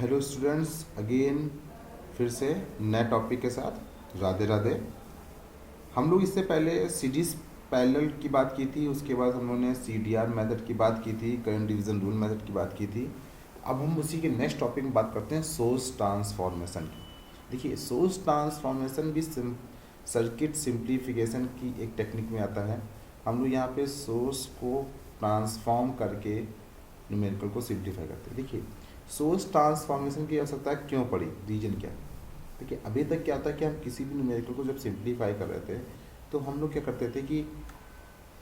Hello students, again फिर से नए टॉपिक के साथ राधे राधे। हम लोग इससे पहले सीरीज पैरेलल की बात की थी, उसके बाद हम लोगों ने सीडीआर मेथड की बात की थी, करंट डिवीजन रूल मेथड की बात की थी। अब हम उसी के नेक्स्ट टॉपिक में बात करते हैं सोर्स ट्रांसफॉर्मेशन की। देखिए, सोर्स ट्रांसफॉर्मेशन भी सर्किट सिंप्लीफिकेशन की एक टेक्निक में आता है। हम लोग यहाँ पे सोर्स को ट्रांसफॉर्म करके न्यूमेरिकल को सिंप्लीफाई करते हैं। देखिए, सोर्स ट्रांसफॉर्मेशन की आवश्यकता क्यों पड़ी, रीजन क्या है। देखिए, अभी तक क्या होता है कि हम किसी भी न्यूमेरिकल को जब सिंप्लीफाई कर रहे थे तो हम लोग क्या करते थे कि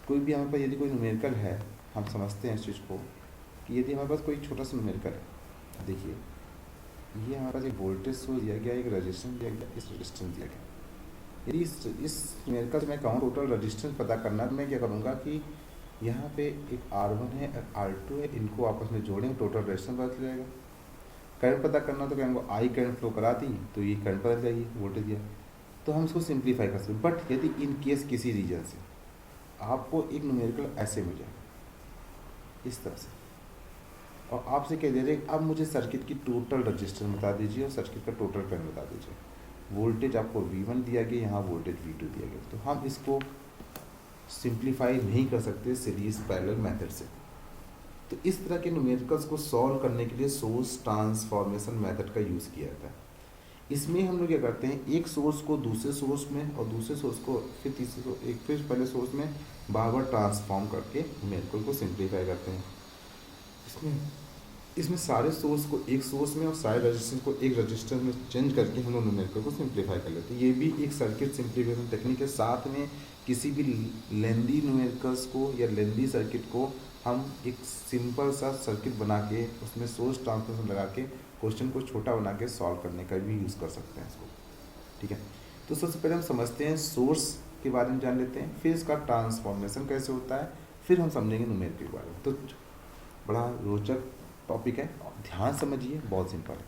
कोई भी हमारे पास यदि कोई न्यूमेरिकल है, हम समझते हैं इस चीज़ को कि यदि हमारे पास कोई छोटा सा न्यूमेरिकल है, देखिए ये हमारे पास एक वोल्टेज सोर्स दिया गया, एक रेजिस्टेंस दिया गया, इस रेजिस्टेंस दिया गया। यदि इस न्यूमेरिकल से मैं कहूँ टोटल रेजिस्टेंस पता करना, तो मैं क्या करूँगा कि यहाँ पे एक R1 है, एक R2 है, इनको आपस में जोड़ेंगे, टोटल रेजिस्टेंस पता चल जाएगा। करंट पता करना तो क्या हमको आई करंट फ्लो करा दी तो ये करंट पता चाहिए, वोल्टेज दिया, तो हम इसको सिंप्लीफाई कर सकते हैं। बट यदि इन केस किसी रीजन से आपको एक न्यूमेरिकल ऐसे मिल जाए इस तरह से, और आपसे कह दे रहे अब मुझे सर्किट की टोटल रजिस्टेंस बता दीजिए और सर्किट का टोटल करंट बता दीजिए, वोल्टेज आपको V1 दिया गया, यहाँ वोल्टेज V2 दिया गया, तो हम इसको सिंप्लीफाई नहीं कर सकते सीरीज पैरेलल मेथड से। तो इस तरह के न्यूमेरिकल्स को सॉल्व करने के लिए सोर्स ट्रांसफॉर्मेशन मेथड का यूज़ किया जाता है। इसमें हम लोग क्या करते हैं, एक सोर्स को दूसरे सोर्स में और दूसरे सोर्स को फिर तीसरे एक फिर पहले सोर्स में बार बार ट्रांसफॉर्म करके न्यूमेरिकल को सिंप्लीफाई करते हैं। इसमें इसमें सारे सोर्स को एक सोर्स में और सारे रजिस्टेंस को एक रजिस्टर में चेंज करके हम लोग न्यूमेरिकल को सिंप्लीफाई कर लेते हैं। ये भी एक सर्किट सिंप्लीफिकेशन टेक्निक है। साथ में किसी भी लेंदी न्यूमेरिकल्स को या लेंदी सर्किट को हम एक सिंपल सा सर्किट बना के उसमें सोर्स ट्रांसफॉर्मेशन लगा के क्वेश्चन को छोटा बना के सॉल्व करने का भी यूज़ कर सकते हैं इसको। ठीक है, तो सबसे पहले हम समझते हैं सोर्स के बारे में, जान लेते हैं, फिर इसका ट्रांसफॉर्मेशन कैसे होता है, फिर हम समझेंगे न्यूमेरिकल के बारे में। तो बड़ा रोचक टॉपिक है, ध्यान समझिए, बहुत सिंपल है।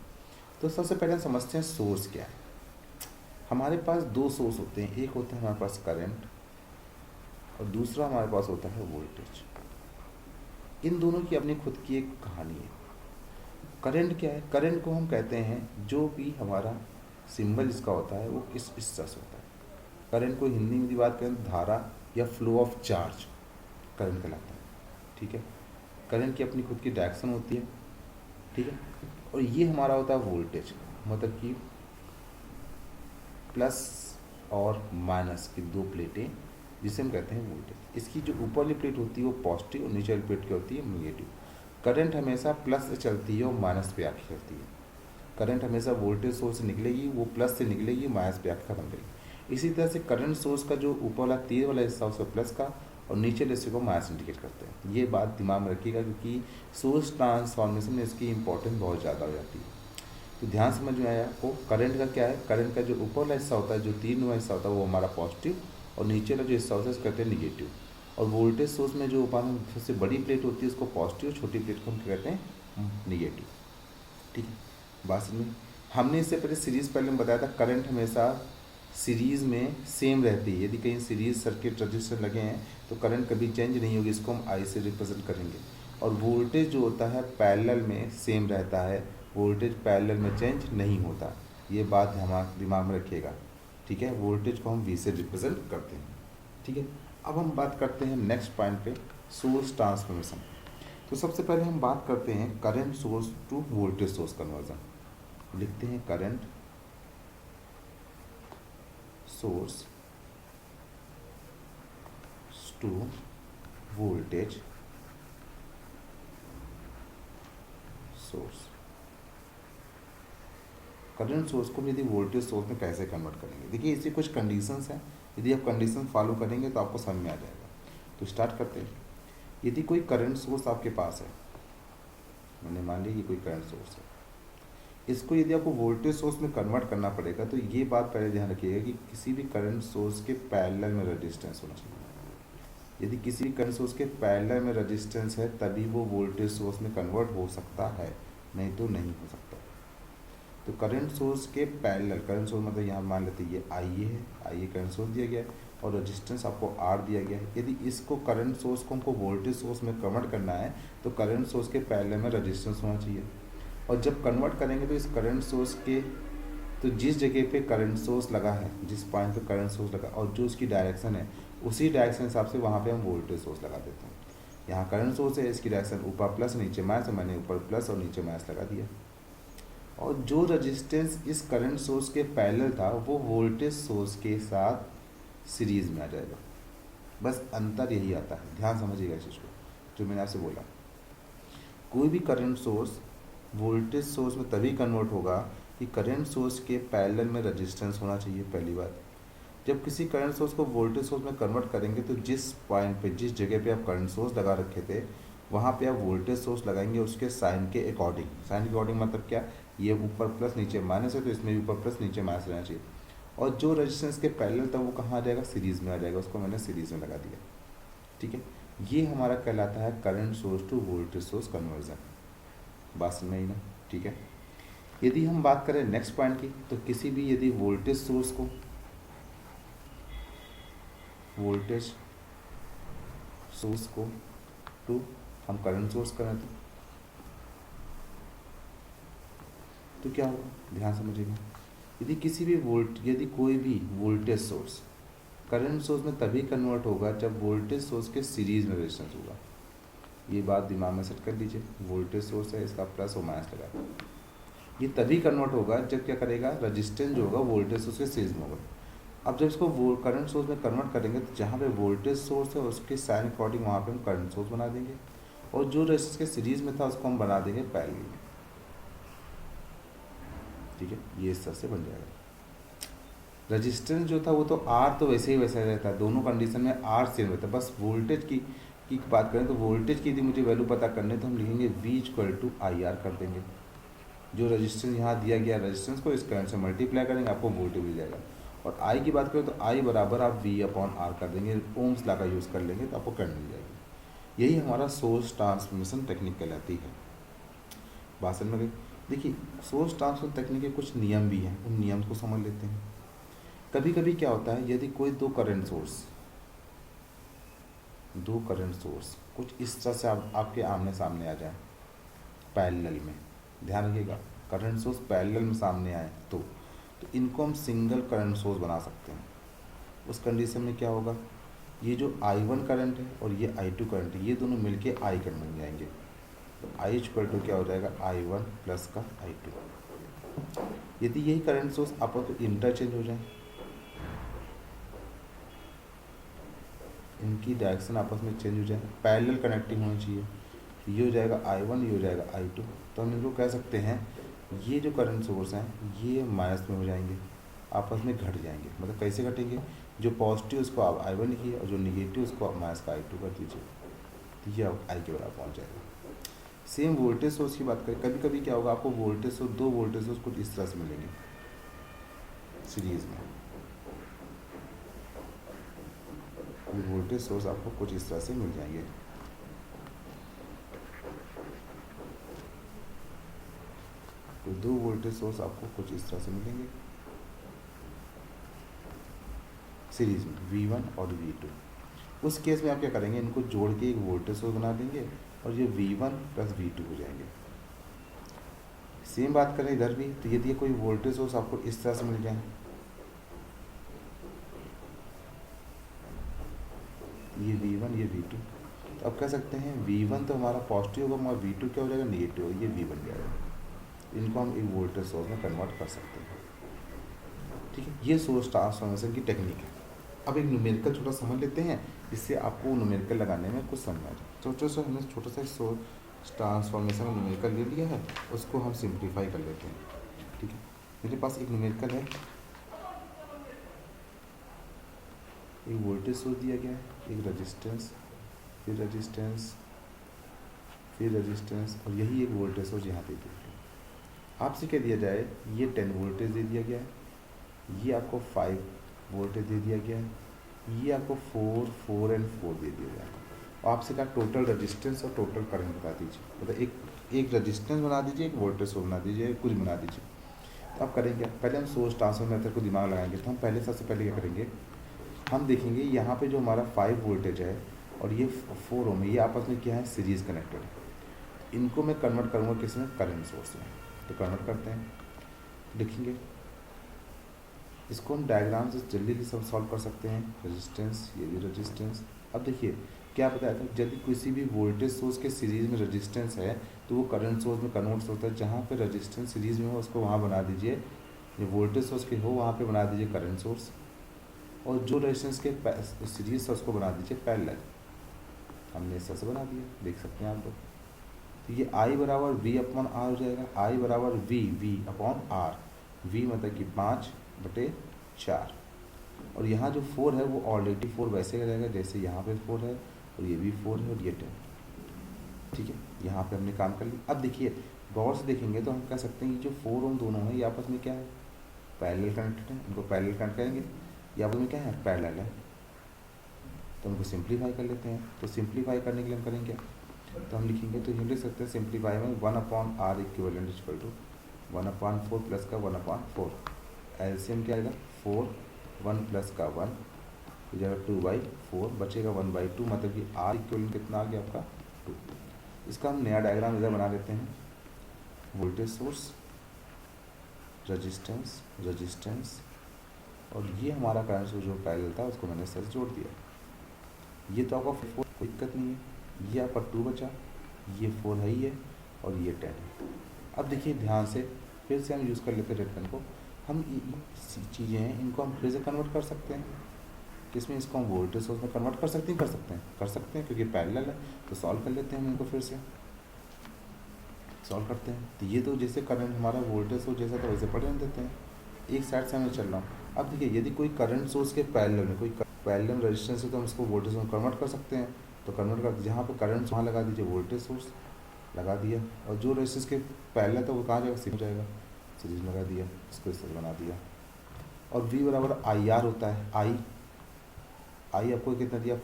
तो सबसे पहले हम समझते हैं सोर्स क्या है। हमारे पास दो सोर्स होते हैं, एक होता है हमारे पास करंट और दूसरा हमारे पास होता है वोल्टेज। इन दोनों की अपनी खुद की एक कहानी है। करंट क्या है, करंट को हम कहते हैं जो भी हमारा सिंबल इसका होता है वो इस तरह से होता है। करंट को हिंदी में बात करें तो धारा या फ्लो ऑफ चार्ज करंट कहलाता है। ठीक है, करंट की अपनी खुद की डायरेक्शन होती है। ठीक है, और ये हमारा होता है वोल्टेज, मतलब कि प्लस और माइनस की दो प्लेटें जिसे हम कहते हैं वोल्टेज। इसकी जो ऊपर वाली प्लेट होती है वो पॉजिटिव और नीचे वाली प्लेट क्या होती है, नेगेटिव। करंट हमेशा प्लस से चलती है और माइनस पे आके चलती है। करंट हमेशा वोल्टेज सोर्स से निकलेगी, वो प्लस से निकलेगी, माइनस पे आके खत्म करेगी। इसी तरह से करंट सोर्स का जो ऊपर वाला तीर वाला हिस्सा उसका प्लस का और नीचे वाले हिस्से को माइनस इंडिकेट करते हैं। ये बात दिमाग में रखिएगा क्योंकि सोर्स ट्रांसफॉर्मेशन में इसकी इंपॉर्टेंस बहुत ज़्यादा हो जाती है। तो ध्यान समझ में आया आपको। करंट का क्या है, करंट का जो ऊपर वाला हिस्सा होता है, जो तीन वाला हिस्सा होता है वो हमारा पॉजिटिव और नीचे वाला जो हिस्सा होता है उसको कहते हैं निगेटिव। और वोल्टेज सोर्स में जो ऊपर सबसे बड़ी प्लेट होती है उसको पॉजिटिव, छोटी प्लेट को हम क्या कहते हैं, निगेटिव। ठीक है, बात समझ में। हमने इससे पहले सीरीज पहले में बताया था करंट हमेशा सीरीज में सेम रहती है। यदि कहीं सीरीज सर्किट रजिस्टर लगे हैं तो करंट कभी चेंज नहीं होगी, इसको हम आई से रिप्रेजेंट करेंगे। और वोल्टेज जो होता है पैरेलल में सेम रहता है, वोल्टेज पैरेलल में चेंज नहीं होता। ये बात हमारे दिमाग में रखिएगा। ठीक है, वोल्टेज को हम वी से रिप्रेजेंट करते हैं। ठीक है, अब हम बात करते हैं नेक्स्ट पॉइंट पे, सोर्स ट्रांसफॉर्मेशन। तो सबसे पहले हम बात करते हैं current source to voltage source conversion. लिखते हैं current source to voltage source. Current source को यदि वोल्टेज सोर्स में कैसे कन्वर्ट करेंगे, देखिए इससे कुछ कंडीशंस हैं। यदि आप कंडीशन फॉलो करेंगे तो आपको समझ में आ जाएगा। तो स्टार्ट करते हैं। यदि कोई करंट सोर्स आपके पास है, मैंने मान लिया कि कोई करंट सोर्स है, इसको यदि आपको वोल्टेज सोर्स में कन्वर्ट करना पड़ेगा तो ये बात पहले ध्यान रखिएगा कि किसी भी करंट सोर्स के पैरेलल में रेजिस्टेंस होना चाहिए। यदि किसी भी करंट सोर्स के पैरेलल में रेजिस्टेंस है तभी वो वोल्टेज सोर्स में कन्वर्ट हो सकता है, नहीं तो नहीं हो सकता। तो करंट सोर्स के पैरेलल, करंट सोर्स मतलब यहाँ मान लेते हैं ये आई है, आई करंट सोर्स दिया गया है और रेजिस्टेंस आपको आर दिया गया है। यदि इसको करंट सोर्स को हमको वोल्टेज सोर्स में कन्वर्ट करना है तो करंट सोर्स के पैरेलल में रेजिस्टेंस होना चाहिए। और जब कन्वर्ट करेंगे तो इस करंट सोर्स के, तो जिस जगह पे करंट सोर्स लगा है, जिस पॉइंट पे करंट सोर्स लगा और जो उसकी डायरेक्शन है, उसी डायरेक्शन हिसाब से वहाँ पे हम वोल्टेज सोर्स लगा देते हैं। यहाँ करंट सोर्स है, इसकी डायरेक्शन ऊपर प्लस नीचे माइनस, मैंने ऊपर प्लस और नीचे माइनस लगा दिया। और जो रजिस्टेंस इस करंट सोर्स के पैरेलल था वो वोल्टेज सोर्स के साथ सीरीज में आ जाएगा। बस अंतर यही आता है, ध्यान समझिएगा इस चीज़ को जो मैंने आपसे बोला। कोई भी करंट सोर्स वोल्टेज सोर्स में तभी कन्वर्ट होगा कि करंट सोर्स के पैरेलल में रजिस्टेंस होना चाहिए, पहली बात। जब किसी करंट सोर्स को वोल्टेज सोर्स में कन्वर्ट करेंगे तो जिस पॉइंट पे, जिस जगह पे आप करंट सोर्स लगा रखे थे, वहाँ पे आप वोल्टेज सोर्स लगाएंगे उसके साइन के अकॉर्डिंग। साइन के अकॉर्डिंग मतलब क्या, ये ऊपर प्लस नीचे माइनस है तो इसमें भी ऊपर प्लस नीचे माइनस रहना चाहिए। और जो रजिस्टेंस के पैरेलल था वो कहाँ आ जाएगा, सीरीज़ में आ जाएगा, उसको मैंने सीरीज़ में लगा दिया। ठीक है, ये हमारा कहलाता है current source to voltage source conversion. बात समझ में आई ना? ठीक है, यदि हम बात करें नेक्स्ट पॉइंट की, तो किसी भी यदि वोल्टेज सोर्स को, वोल्टेज सोर्स को टू हम करंट सोर्स करें तो क्या होगा, ध्यान समझिएगा। यदि किसी भी यदि कोई भी वोल्टेज सोर्स करंट सोर्स में तभी कन्वर्ट होगा जब वोल्टेज सोर्स के सीरीज में रेजिस्टेंस होगा। ये बात दिमाग में सेट कर लीजिए। वोल्टेज सोर्स है, इसका प्लस और माइनस लगा, ये तभी कन्वर्ट होगा जब क्या करेगा, रजिस्टेंस जो होगा वोल्टेज सोर्स के सीरीज में होगा। अब जब इसको करंट सोर्स में कन्वर्ट करेंगे तो जहाँ पे वोल्टेज सोर्स है उसके साइन अकॉर्डिंग वहाँ पे हम करंट सोर्स बना देंगे, और जो रेजिस्टेंस के सीरीज में था उसको हम बना देंगे पैरेलल में। ठीक है, ये इस तरह से बन जाएगा। रजिस्टेंस जो था वो तो आर तो वैसे ही वैसा रहता है, दोनों कंडीशन में आर सेम रहता है। बस वोल्टेज की बात करें तो वोल्टेज की यदि मुझे वैल्यू पता करनी है तो हम लिखेंगे V equal to I R कर देंगे। जो रजिस्टेंस यहाँ दिया गया रजिस्टेंस को इस करंट से मल्टीप्लाई करेंगे, आपको वोल्टेज मिल जाएगा। और आई की बात करें तो आई बराबर आप V अपॉन आर कर देंगे, ओम्स लॉ का यूज़ कर लेंगे तो आपको करंट मिल जाएगी। यही हमारा सोर्स ट्रांसफॉर्मेशन टेक्निक कहलाती है। बात समझ में गई? देखिए, सोर्स ट्रांसफॉर्मेशन टेक्निक के कुछ नियम भी हैं, उन नियम को समझ लेते हैं। कभी कभी क्या होता है, यदि कोई दो करंट सोर्स कुछ इस तरह से आपके आमने सामने आ जाए पैरेलल में, ध्यान रखिएगा, करंट सोर्स पैरेलल में सामने आए तो इनको हम सिंगल करंट सोर्स बना सकते हैं। उस कंडीशन में क्या होगा, ये जो I1 करंट है और ये I2 करंट है, ये दोनों मिलके I करंट बन जाएंगे। तो I इक्वल टू क्या हो जाएगा, I1 प्लस का I2। यदि यही करंट सोर्स आपस में इंटरचेंज हो जाए, इनकी डायरेक्शन आपस में चेंज हो जाए, पैरेलल कनेक्टिंग होनी चाहिए, ये हो जाएगा I1, ये हो जाएगा I2, तो हम इनको कह सकते हैं ये जो करंट सोर्स हैं ये माइनस में हो जाएंगे, आपस में घट जाएंगे। मतलब कैसे घटेंगे, जो पॉजिटिव उसको आप I1 लिखिए और जो निगेटिव उसको आप माइनस का I2 कर दीजिए, तो ये आप I के बराबर पहुँच जाएगा। सेम वोल्टेज सोर्स की बात करें, कभी कभी क्या होगा, आपको वोल्टेज सोर्स, दो वोल्टेज सोर्स कुछ इस तरह से मिलेंगे सीरीज में। वोल्टेज सोर्स आपको कुछ इस तरह से मिल जाएंगे। तो दो वोल्टेज सोर्स आपको कुछ इस तरह से मिलेंगे सीरीज में, V1 और V2। उस केस में आप क्या करेंगे, इनको जोड़ के एक वोल्टेज सोर्स बना देंगे और ये V1 प्लस V2 हो जाएंगे। सेम बात करें इधर भी, तो यदि कोई वोल्टेज सोर्स आपको इस तरह से मिल जाए, ये V1 ये V2, तो आप कह सकते हैं V1 तो हमारा पॉजिटिव होगा, हमारा V2 क्या हो जाएगा, निगेटिव होगा, ये V बन जाएगा। इनको हम एक वोल्टेज सोर्स में कन्वर्ट कर सकते हैं। ठीक है, ये सोर्स ट्रांसफॉर्मेशन की टेक्निक है। अब एक न्यूमेरिकल छोटा समझ लेते हैं, जिससे आपको न्यूमेरिकल लगाने में कुछ समझ आ जाए। छोटा सा हमने छोटा सा सोर्स ट्रांसफॉर्मेशन में न्यूमेरिकल ले लिया है, उसको हम सिंप्लीफाई कर लेते हैं। ठीक है, मेरे पास एक न्यूमेरिकल है, एक वोल्टेज सोर्स दिया गया है, एक रजिस्टेंस, फिर रजिस्टेंस, फिर रजिस्टेंस, और यही एक वोल्टेज सोर्स यहाँ दे दिया गया। आपसे क्या दिया जाए, ये 10 वोल्टेज दे दिया गया है, ये आपको 5 वोल्टेज दे दिया गया है, ये आपको 4, 4 एंड 4 दे दिया गया है। और आपसे कहा टोटल रजिस्टेंस और टोटल करंट बता दीजिए, मतलब एक रजिस्टेंस बना दीजिए, एक वोल्टेज सोर्स बना दीजिए, कुछ बना दीजिए। तो आप करेंगे, पहले हम सोर्स ट्रांसफर मेथड को दिमाग लगाएंगे। तो हम पहले सबसे पहले क्या करेंगे, हम देखेंगे यहाँ पे जो हमारा 5 वोल्टेज है और ये 4 ओम है, ये आपस में क्या है, सीरीज़ कनेक्टेड है। इनको मैं कन्वर्ट करूँगा किस में, करंट सोर्स में। तो कन्वर्ट करते हैं, लिखेंगे इसको हम डायग्राम से जल्दी सब सॉल्व कर सकते हैं। रेजिस्टेंस, ये भी रेजिस्टेंस। अब देखिए क्या बताया था, यदि किसी भी वोल्टेज सोर्स के सीरीज में रेजिस्टेंस है तो वो करंट सोर्स में कन्वर्ट होता है। जहाँ पे रेजिस्टेंस सीरीज में हो उसको वहाँ बना दीजिए, जो वोल्टेज सोर्स के हो वहाँ पे बना दीजिए करंट सोर्स, और जो रेजिस्टेंस के सीरीज है उसको बना दीजिए पैरेलल। हमने इस तरह से बना दिया, देख सकते हैं आप लोग। तो ये I बराबर V अपॉन R हो जाएगा। I बराबर V अपॉन R, V मतलब कि 5/4, और यहाँ जो 4 है वो ऑलरेडी 4 वैसे ही रहेगा जैसे यहाँ पे 4 है, और ये भी 4 है, और ये 10। ठीक है, यहाँ पे हमने काम कर लिया। अब देखिए गौर से देखेंगे तो हम कह सकते हैं ये जो 4 ओम दोनों हैं ये आपस में क्या है, पैरेलल कनेक्टेड है। इनको पैरेलल कनेक्ट करेंगे, ये आपस में क्या है, पैरेलल है। तो उनको सिंप्लीफाई कर लेते हैं। तो सिंप्लीफाई करने के लिए हम करेंगे, तो हम लिखेंगे, तो हम लिख सकते हैं सिंप्लीफाई में 1/R equivalent equal to 1/4 plus का 1/4। एलसीएम क्या आएगा, 4, 1 प्लस का 1 हो जाएगा 2/4, बचेगा 1/2, मतलब कि R इक्विवेलेंट कितना आ गया आपका 2। इसका हम नया डायग्राम इधर बना लेते हैं। वोल्टेज सोर्स, रेजिस्टेंस, रेजिस्टेंस, और ये हमारा करंट सोर्स जो पैरेलल था उसको मैंने इससे जोड़ दिया। ये तो आपका 4, कोई दिक्कत नहीं है। ये आपका 2 बचा, ये 4 है ही है, और ये 10 है। अब देखिए ध्यान से फिर से हम यूज़ कर लेते हैं रेड पेन को। हम ये चीज़ें हैं इनको हम फिर से कन्वर्ट कर सकते हैं। किसमें, इसको हम वोल्टेज सोर्स में कन्वर्ट कर सकते हैं, कर सकते हैं क्योंकि पैरेलल है। तो सॉल्व कर लेते हैं हम इनको, फिर से सॉल्व करते हैं। तो ये तो जैसे करंट हमारा वोल्टेज सोर्स जैसा था वैसे पढ़ देते हैं, एक साइड से हमें चल रहा हूँ। अब देखिए यदि कोई करंट सोर्स के पैरेलल में कोई पैरेलल रेजिस्टेंस है तो हम इसको वोल्टेज सोर्स में कन्वर्ट कर सकते हैं। तो कन्वर्ट कर, जहाँ पे करंट वहाँ लगा दीजिए वोल्टेज सोर्स, लगा दिया, और जो रेजिस्टेंस के पैरेलल था वो कहाँ जाएगा, सीरीज जाएगा, सीरीज लगा दिया, इसको इस तरह बना दिया। और V बराबर IR होता है। I आपको कितना दिया,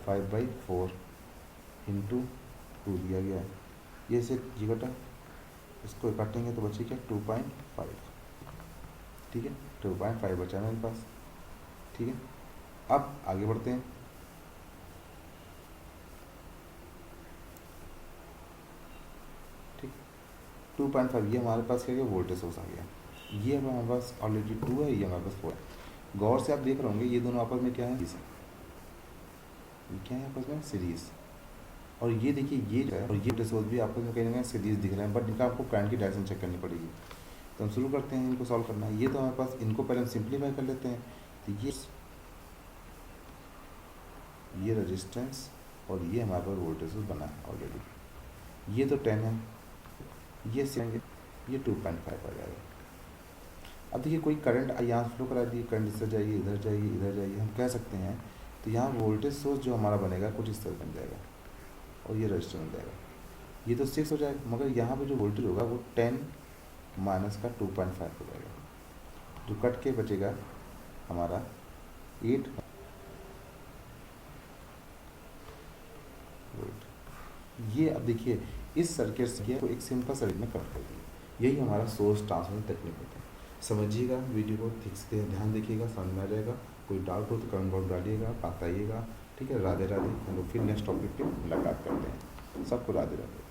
5/4 इंटू 2 दिया गया है। ये से जी घटा, इसको काटेंगे तो बचे क्या, 2.5। ठीक है, 2.5 बचा मेरे पास। ठीक है, अब आगे बढ़ते हैं। ठीक, 2.5 ये हमारे पास क्या गया, वोल्टेज सोर्स आ गया। ये हमारे पास ऑलरेडी 2 है, ये हमारे पास 4 है। गौर से आप देख रहे होंगे ये दोनों आपस में क्या है, ये क्या है आपस में, सीरीज। और ये देखिए ये जो है, और ये सोर्स भी आपस में कहीं ना कहीं सीरीज दिख रहे हैं, बट इनका आपको करंट की डायरेक्शन चेक करनी पड़ेगी। तो हम शुरू करते हैं इनको सॉल्व करना। ये तो हमारे पास, इनको पहले हम सिंप्लीफाई कर लेते हैं। तो ये रेजिस्टेंस और ये हमारे पास वोल्टेज सोर्स बना है ऑलरेडी। ये तो 10 है, ये सेंगे, ये 2.5 आ जाएगा। अब देखिए कोई करंट यहाँ फ्लो करा दिए, करंट इधर जाइए, इधर जाइए, इधर जाइए, हम कह सकते हैं। तो यहाँ वोल्टेज सोर्स जो हमारा बनेगा कुछ इस तरह बन जाएगा, और ये रजिस्टर बन जाएगा। ये तो 6 हो जाएगा, मगर यहाँ पे जो वोल्टेज होगा वो 10 माइनस का 2.5 हो जाएगा, जो कट के बचेगा हमारा 8 वोल्ट। ये अब देखिए इस सर्किट से एक सिंपल सर्किट में कट कर दिया। यही हमारा सोर्स ट्रांसफर तकनीक होता है। समझिएगा, वीडियो को ठीक से ध्यान देखिएगा, समझ में आ जाएगा। कोई डाउट हो तो कमेंट बॉक्स डालिएगा, बताइएगा। ठीक है, राधे राधे। हम लोग फिर नेक्स्ट टॉपिक पे मुलाकात करते हैं। सबको राधे राधे।